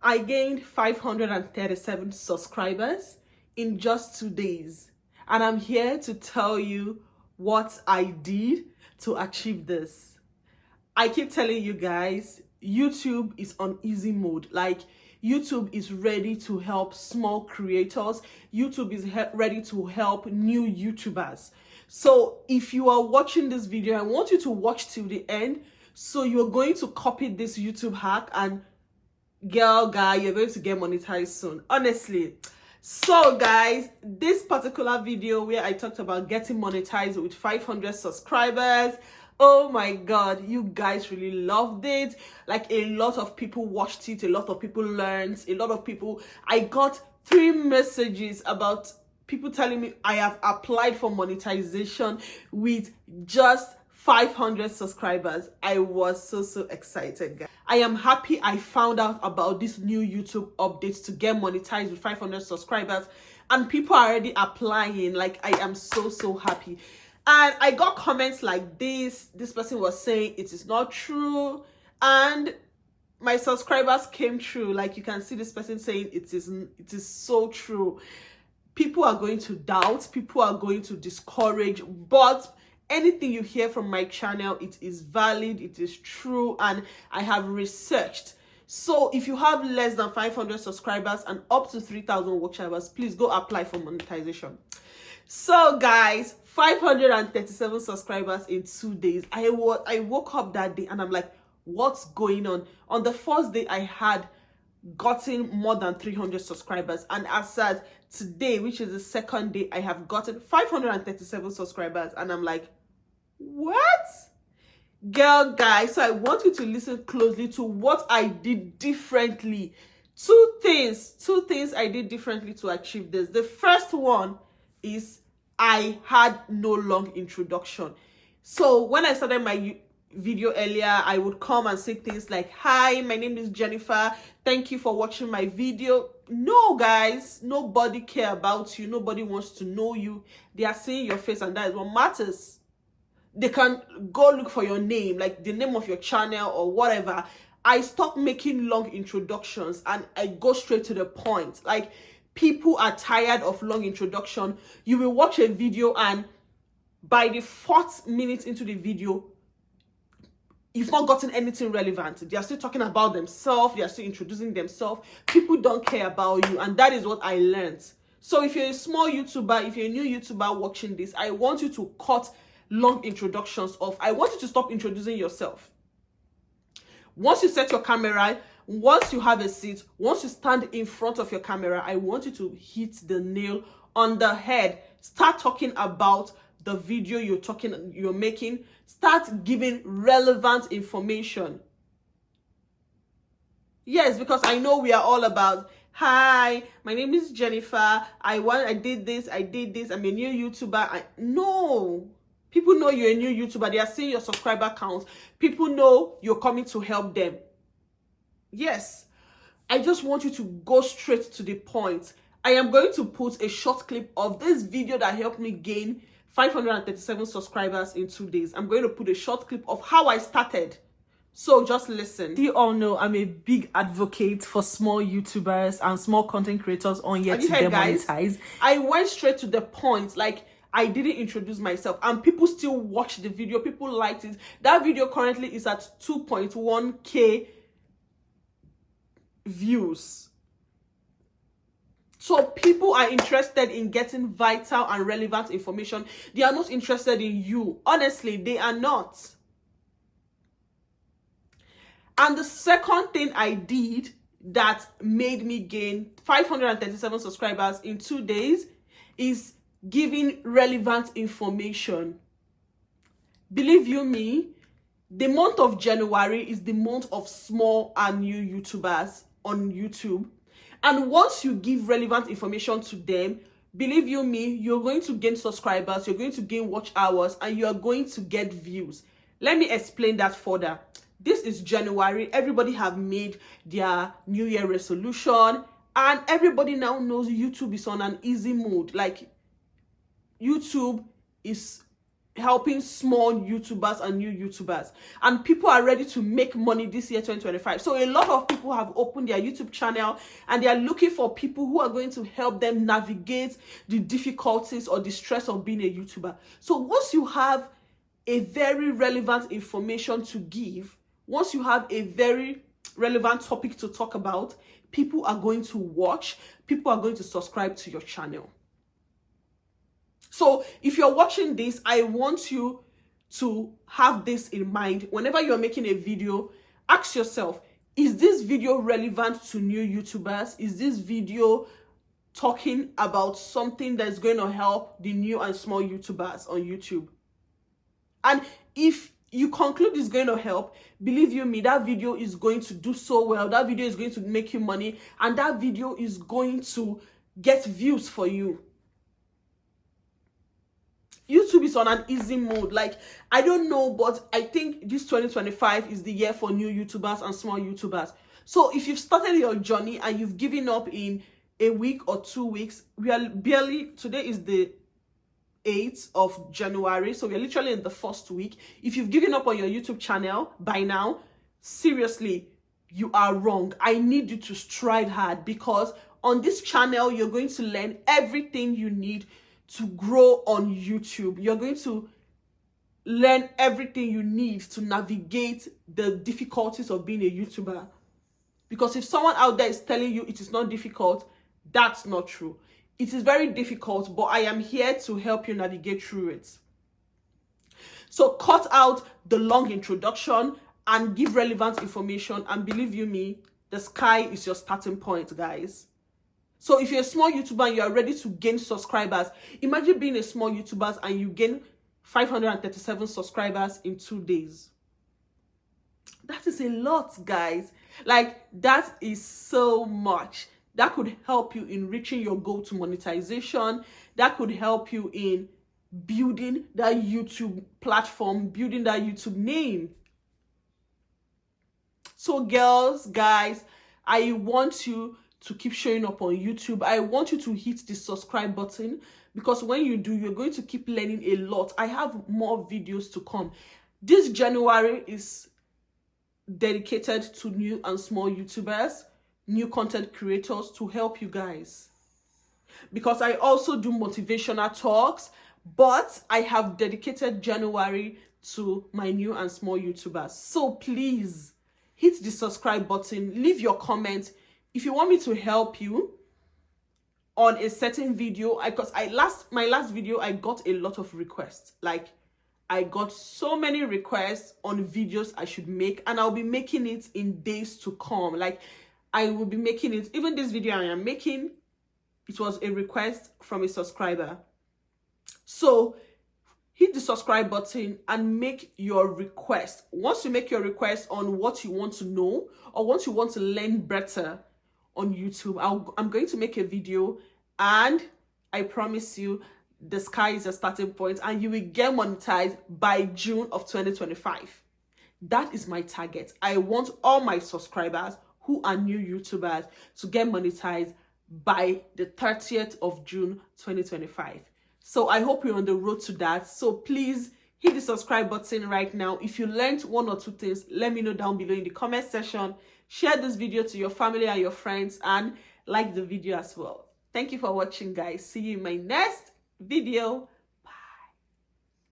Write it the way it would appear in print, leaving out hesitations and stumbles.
I gained 537 subscribers in just 2 days. And I'm here to tell you what I did to achieve this. I keep telling you guys, YouTube is on easy mode. Like, YouTube is ready to help small creators. YouTube is ready to help new YouTubers. So if you are watching this video, I want you to watch till the end. So you're going to copy this YouTube hack, and guy, you're going to get monetized soon, honestly. So guys, this particular video where I talked about getting monetized with 500 subscribers, oh my god, you guys really loved it. Like, a lot of people watched it, a lot of people learned, a lot of people, I got 3 messages about people telling me I have applied for monetization with just 500 subscribers. I was so excited, guys. I am happy I found out about this new YouTube updates to get monetized with 500 subscribers, and people are already applying. Like, I am so happy. And I got comments like this person was saying it is not true, and my subscribers came true. Like, you can see this person saying it is so true. People are going to doubt, people are going to discourage, but anything you hear from my channel, it is valid, it is true, and I have researched. So if you have less than 500 subscribers and up to 3,000 watch hours, please go apply for monetization. So guys, 537 subscribers in 2 days. I woke up that day and I'm like, what's going on? On the first day, I had gotten more than 300 subscribers, and as at today, which is the second day, I have gotten 537 subscribers, and I'm like, what? Girl, guys, so I want you to listen closely to what I did differently. Two things I did differently to achieve this. The first one is I had no long introduction. So when I started my video earlier, I would come and say things like, hi, my name is Jennifer, thank you for watching my video. No, guys, nobody care about you, nobody wants to know you. They are seeing your face, and that is what matters. They can go look for your name, like the name of your channel or whatever. I stopped making long introductions and I go straight to the point. Like, people are tired of long introduction. You will watch a video, and by the 4th minute into the video, you've not gotten anything relevant. They are still talking about themselves. They are still introducing themselves. People don't care about you. And that is what I learned. So if you're a small YouTuber, if you're a new YouTuber watching this, I want you to cut long introductions off. I want you to stop introducing yourself. Once you set your camera, once you have a seat, once you stand in front of your camera, I want you to hit the nail on the head. Start talking about the video you're making. Start giving relevant information. Yes, because I know we are all about, hi, my name is Jennifer, I did this, I'm a new YouTuber. No. People know you're a new YouTuber. They are seeing your subscriber count. People know you're coming to help them. Yes. I just want you to go straight to the point. I am going to put a short clip of this video that helped me gain 537 subscribers in 2 days. I'm going to put a short clip of how I started. So just listen. You all know I'm a big advocate for small YouTubers and small content creators on yet to get monetized. I went straight to the point. Like, I didn't introduce myself, and people still watched the video. People liked it. That video currently is at 2.1k views. So people are interested in getting vital and relevant information. They are not interested in you. Honestly, they are not. And the second thing I did that made me gain 537 subscribers in 2 days is giving relevant information. Believe you me, the month of January is the month of small and new YouTubers on YouTube. And once you give relevant information to them, believe you me, you're going to gain subscribers, you're going to gain watch hours, and you are going to get views. Let me explain that further. This is January. Everybody have made their New Year resolution, and everybody now knows YouTube is on an easy mode. Like, YouTube is helping small YouTubers and new YouTubers, and people are ready to make money this year 2025. So a lot of people have opened their YouTube channel and they are looking for people who are going to help them navigate the difficulties or the stress of being a YouTuber. So once you have a very relevant information to give, once you have a very relevant topic to talk about, people are going to watch, people are going to subscribe to your channel. So if you're watching this, I want you to have this in mind. Whenever you're making a video, ask yourself, is this video relevant to new YouTubers? Is this video talking about something that's going to help the new and small YouTubers on YouTube? And if you conclude it's going to help, believe you me, that video is going to do so well. That video is going to make you money, and that video is going to get views for you. YouTube is on an easy mode. Like, I don't know, but I think this 2025 is the year for new YouTubers and small YouTubers. So if you've started your journey and you've given up in a week or 2 weeks, we are barely, today is the 8th of January, so we're literally in the first week. If you've given up on your YouTube channel by now, seriously, you are wrong. I need you to strive hard, because on this channel, you're going to learn everything you need to grow on YouTube. You're going to learn everything you need to navigate the difficulties of being a YouTuber. Because if someone out there is telling you it is not difficult, that's not true. It is very difficult, but I am here to help you navigate through it. So cut out the long introduction and give relevant information, and believe you me, the sky is your starting point, guys. So if you're a small YouTuber and you are ready to gain subscribers, imagine being a small YouTuber and you gain 537 subscribers in 2 days. That is a lot, guys. Like, that is so much. That could help you in reaching your goal to monetization. That could help you in building that YouTube platform, building that YouTube name. So girls, guys, I want you to keep showing up on YouTube. I want you to hit the subscribe button, because when you do, you're going to keep learning a lot. I have more videos to come. This January is dedicated to new and small YouTubers, new content creators, to help you guys. Because I also do motivational talks, but I have dedicated January to my new and small YouTubers. So please hit the subscribe button, leave your comment. If you want me to help you on a certain video, because my last video, I got a lot of requests. Like, I got so many requests on videos I should make, and I'll be making it in days to come. Like, I will be making it. Even this video I am making, it was a request from a subscriber. So hit the subscribe button and make your request. Once you make your request on what you want to know or what you want to learn better on YouTube, I'm going to make a video, and I promise you, the sky is a starting point, and you will get monetized by June of 2025. That is my target. I want all my subscribers who are new YouTubers to get monetized by the 30th of June 2025. So I hope you're on the road to that. So please hit the subscribe button right now. If you learned 1 or 2 things, let me know down below in the comment section. Share this video to your family and your friends, and like the video as well. Thank you for watching, guys. See you in my next video.